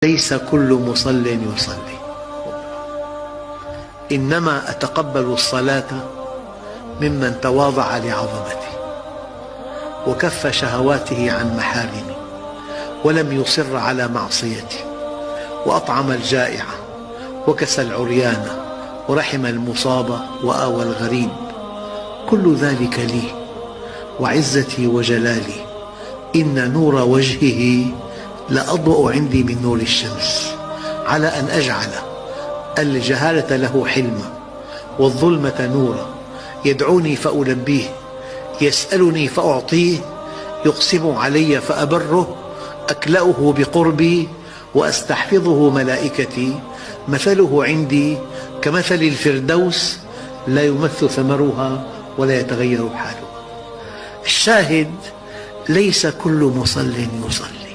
ليس كل مصل يصلي، إنما أتقبل الصلاة ممن تواضع لعظمتي وكف شهواته عن محارمي ولم يصر على معصيتي وأطعم الجائع وكسى العريان ورحم المصاب وآوى الغريب. كل ذلك لي وعزتي وجلالي، إن نور وجهه لأضوأ عندي من نور الشمس، على أن أجعل الجهالة له حلما والظلمة نورا، يدعوني فألبيه، يسألني فأعطيه، يقسم علي فأبره، أكلأه بقربي وأستحفظه ملائكتي. مثله عندي كمثل الفردوس، لا يمث ثمرها ولا يتغير حالها. الشاهد: ليس كل مصل يصلي.